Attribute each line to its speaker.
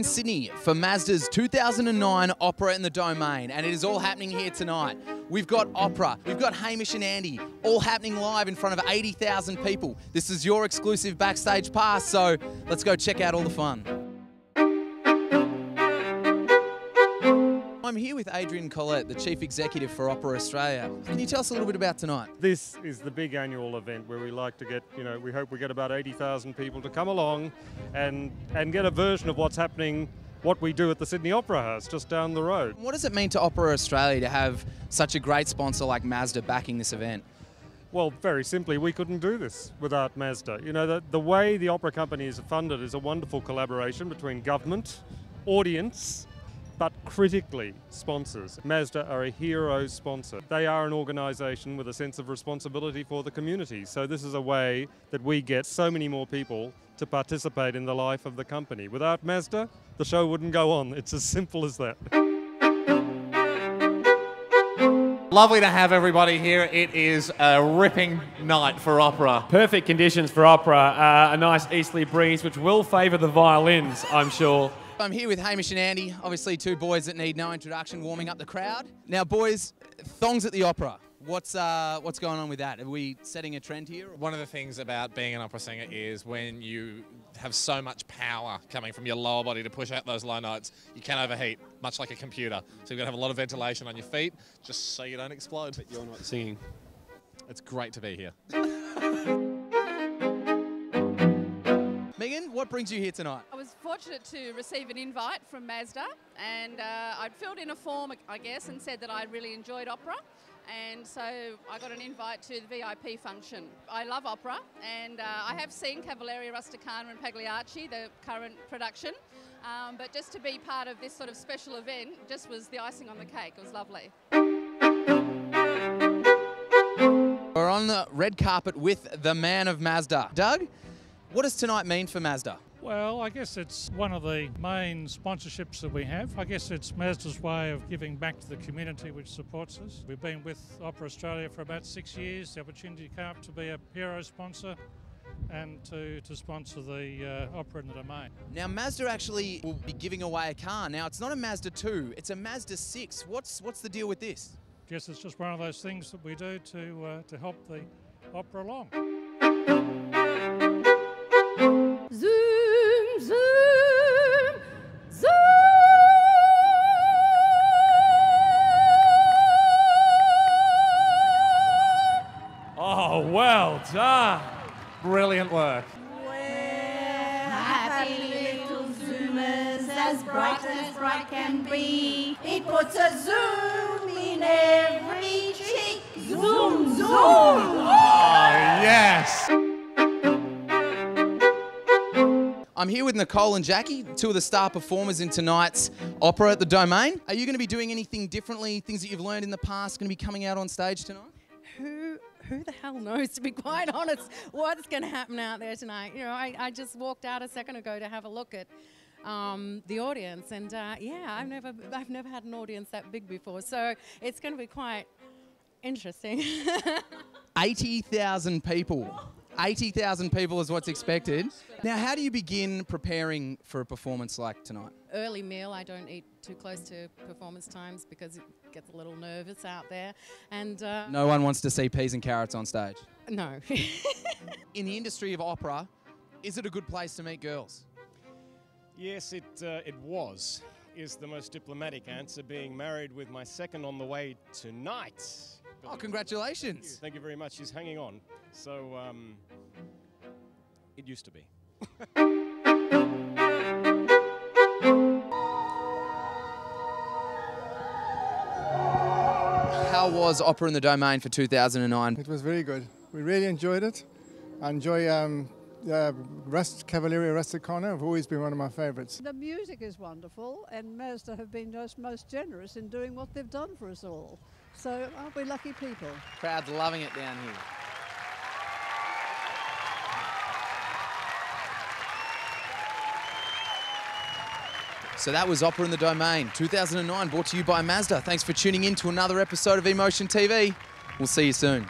Speaker 1: in Sydney for Mazda's 2009 Opera in the Domain, and it is all happening here tonight. We've got opera, we've got Hamish and Andy, all happening live in front of 80,000 people. This is your exclusive backstage pass, so let's go check out all the fun. I'm here with Adrian Collette, the Chief Executive for Opera Australia. Can you tell us a little bit about tonight?
Speaker 2: This is the big annual event where we like to get, we hope we get about 80,000 people to come along and get a version of what's happening, what we do at the Sydney Opera House just down the road.
Speaker 1: What does it mean to Opera Australia to have such a great sponsor like Mazda backing this event?
Speaker 2: Well, very simply, we couldn't do this without Mazda. The way the opera company is funded is a wonderful collaboration between government, audience, but critically sponsors. Mazda are a hero sponsor. They are an organisation with a sense of responsibility for the community. So this is a way that we get so many more people to participate in the life of the company. Without Mazda, the show wouldn't go on. It's as simple as that.
Speaker 3: Lovely to have everybody here. It is a ripping night for opera.
Speaker 4: Perfect conditions for opera. A nice easterly breeze, which will favour the violins, I'm sure.
Speaker 1: I'm here with Hamish and Andy, obviously two boys that need no introduction, warming up the crowd. Now, boys, thongs at the opera. What's going on with that? Are we setting a trend here?
Speaker 3: One of the things about being an opera singer is when you have so much power coming from your lower body to push out those low notes, you can overheat, much like a computer. So you've got to have a lot of ventilation on your feet, just so you don't explode.
Speaker 4: But you're not singing.
Speaker 3: It's great to be here.
Speaker 1: Megan, what brings you here tonight?
Speaker 5: I was fortunate to receive an invite from Mazda, and I'd filled in a form, I guess, and said that I really enjoyed opera. And so I got an invite to the VIP function. I love opera, and I have seen Cavalleria Rusticana and Pagliacci, the current production, but just to be part of this sort of special event just was the icing on the cake. It was lovely.
Speaker 1: We're on the red carpet with the man of Mazda. Doug, what does tonight mean for Mazda?
Speaker 6: Well, I guess it's one of the main sponsorships that we have. I guess it's Mazda's way of giving back to the community which supports us. We've been with Opera Australia for about 6 years. The opportunity came up to be a hero sponsor and to sponsor the Opera in the Domain.
Speaker 1: Now, Mazda actually will be giving away a car. Now, it's not a Mazda 2, it's a Mazda 6. What's the deal with this?
Speaker 6: I guess it's just one of those things that we do to help the opera along.
Speaker 5: Zoom, zoom, zoom!
Speaker 4: Oh, well done.
Speaker 3: Brilliant work.
Speaker 7: We're happy little Zoomers, as bright can be. It puts a zoom in every cheek. Zoom, zoom!
Speaker 3: Oh, yes.
Speaker 1: I'm here with Nicole and Jackie, two of the star performers in tonight's Opera at the Domain. Are you going to be doing anything differently, things that you've learned in the past, going to be coming out on stage tonight?
Speaker 8: Who the hell knows, to be quite honest, what's going to happen out there tonight? I just walked out a second ago to have a look at the audience, and yeah, I've never had an audience that big before, so it's going to be quite interesting.
Speaker 1: 80,000 people. 80,000 people is what's expected. Now, how do you begin preparing for a performance like tonight?
Speaker 8: Early meal, I don't eat too close to performance times because it gets a little nervous out there. And
Speaker 1: no one wants to see peas and carrots on stage.
Speaker 8: No.
Speaker 1: In the industry of opera, is it a good place to meet girls?
Speaker 9: Yes, it is the most diplomatic answer, being married with my second on the way tonight.
Speaker 1: Oh, congratulations.
Speaker 9: Thank you very much. She's hanging on. So, it used to be.
Speaker 1: How was Opera in the Domain for 2009?
Speaker 10: It was very good. We really enjoyed it. I enjoy Cavalleria Rusticana. Have always been one of my favourites.
Speaker 11: The music is wonderful, and Mazda have been just most generous in doing what they've done for us all. So aren't we lucky people?
Speaker 1: Crowd's loving it down here. So that was Opera in the Domain 2009, brought to you by Mazda. Thanks for tuning in to another episode of Emotion TV. We'll see you soon.